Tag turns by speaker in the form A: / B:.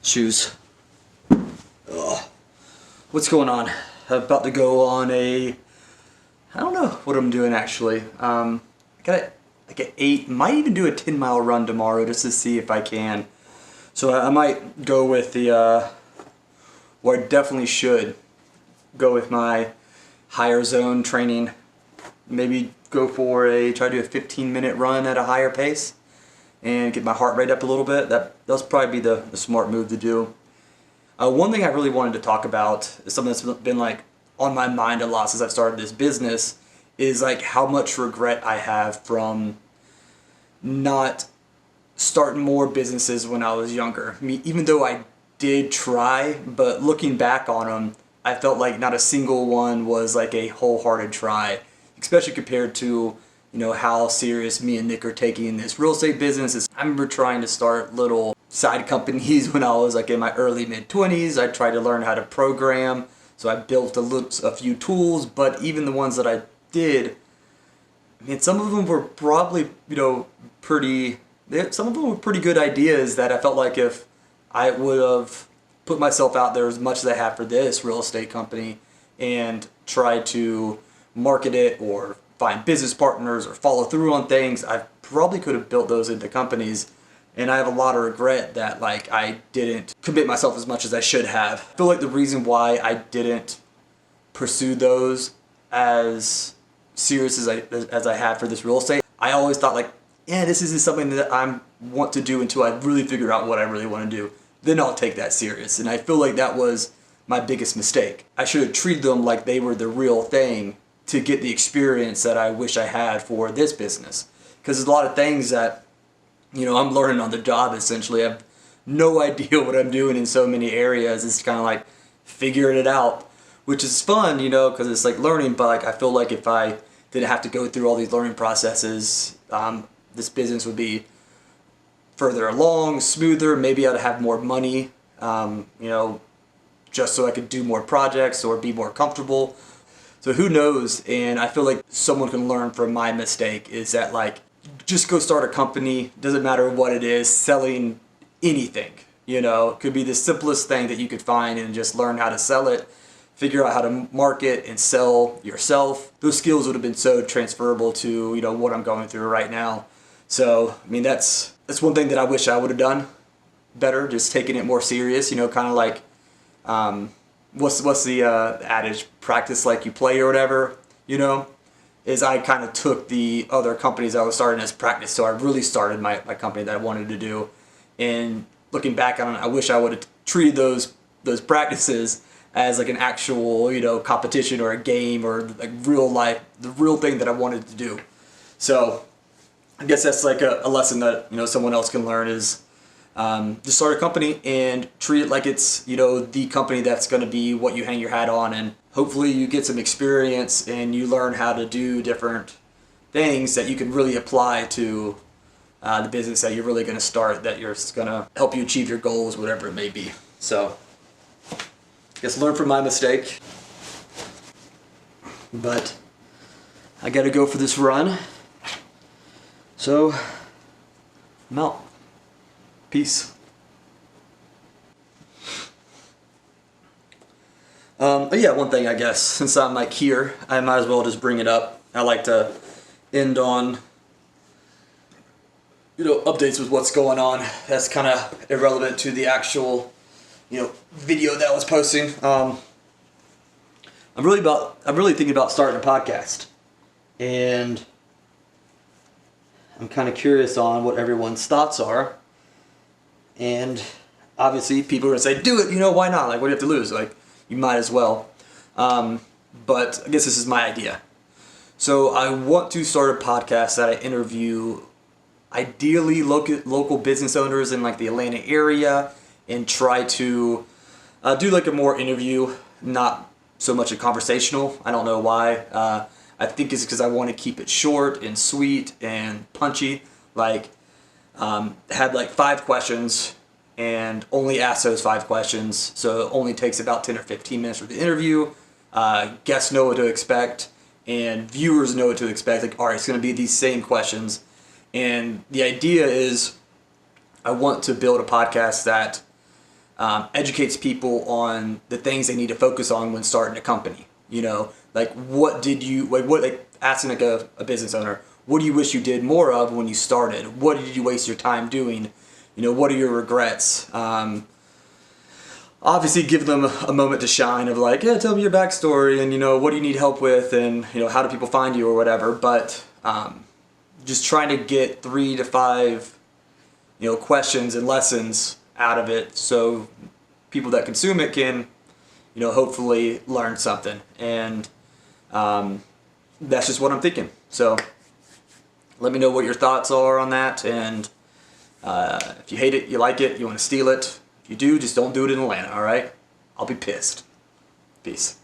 A: Shoes. Ugh. What's going on? I'm about to go on I don't know what I'm doing actually. I got like an 8, might even do a 10-mile run tomorrow just to see if I can. So I might go with the, or I definitely should go with my higher zone training. Maybe go for try to do a 15-minute run at a higher pace and get my heart rate up a little bit. That'll probably be the smart move to do. One thing I really wanted to talk about is something that's been like on my mind a lot since I've started this business, is like how much regret I have from not starting more businesses when I was younger. I mean, even though I did try, but looking back on them, I felt like not a single one was like a wholehearted try, especially compared to, you know, how serious me and Nick are taking this real estate business. I remember trying to start little side companies when I was like in my early mid-20s. I tried to learn how to program, so I built a few tools, but even the ones that I did, I mean, some of them were probably, you know, some of them were pretty good ideas that I felt like if I would have put myself out there as much as I have for this real estate company and tried to market it or find business partners or follow through on things, I probably could have built those into companies. And I have a lot of regret that like I didn't commit myself as much as I should have. I feel like the reason why I didn't pursue those as serious as I had for this real estate, I always thought like, yeah, this isn't something that I want to do until I really figure out what I really want to do. Then I'll take that serious. And I feel like that was my biggest mistake. I should have treated them like they were the real thing to get the experience that I wish I had for this business. Because there's a lot of things that, you know, I'm learning on the job essentially. I have no idea what I'm doing in so many areas. It's kind of like figuring it out, which is fun, you know, because it's like learning. But like I feel like if I didn't have to go through all these learning processes, this business would be further along, smoother. Maybe I'd have more money, you know, just so I could do more projects or be more comfortable. So who knows? And I feel like someone can learn from my mistake is that like, just go start a company, doesn't matter what it is, selling anything, you know. It could be the simplest thing that you could find and just learn how to sell it, figure out how to market and sell yourself. Those skills would have been so transferable to, you know, what I'm going through right now. So, I mean, that's one thing that I wish I would have done better, just taking it more serious, you know, kind of like, what's the adage, practice like you play or whatever, you know, is I kind of took the other companies I was starting as practice. So I really started my company that I wanted to do. And looking back on it, I wish I would have treated those practices as like an actual, you know, competition or a game or like real life, the real thing that I wanted to do. So I guess that's like a lesson that, you know, someone else can learn is just start a company and treat it like it's, you know, the company that's going to be what you hang your hat on, and hopefully you get some experience and you learn how to do different things that you can really apply to the business that you're really going to start, that you're going to help you achieve your goals, whatever it may be. So I guess learn from my mistake, but I got to go for this run. So I'm out. Peace. But yeah, one thing I guess, since I'm like here, I might as well just bring it up. I like to end on, you know, updates with what's going on. That's kind of irrelevant to the actual, you know, video that I was posting. I'm really thinking about starting a podcast, and I'm kind of curious on what everyone's thoughts are. And obviously people are going to say, do it, you know, why not? Like, what do you have to lose? Like, you might as well. But I guess this is my idea. So I want to start a podcast that I interview ideally local business owners in like the Atlanta area and try to do like a more interview, not so much a conversational. I don't know why. I think it's because I want to keep it short and sweet and punchy. Like, had like 5 questions and only ask those 5 questions. So it only takes about 10 or 15 minutes for the interview. Guests know what to expect and viewers know what to expect. Like, all right, it's going to be these same questions. And the idea is I want to build a podcast that educates people on the things they need to focus on when starting a company. You know, like asking like a business owner, what do you wish you did more of when you started? What did you waste your time doing? You know, what are your regrets? Obviously give them a moment to shine of like, yeah, tell me your backstory and, you know, what do you need help with and, you know, how do people find you or whatever. But just trying to get 3 to 5, you know, questions and lessons out of it so people that consume it can, you know, hopefully learn something. And that's just what I'm thinking. So let me know what your thoughts are on that. And if you hate it, you like it, you want to steal it. If you do, just don't do it in Atlanta, all right? I'll be pissed. Peace.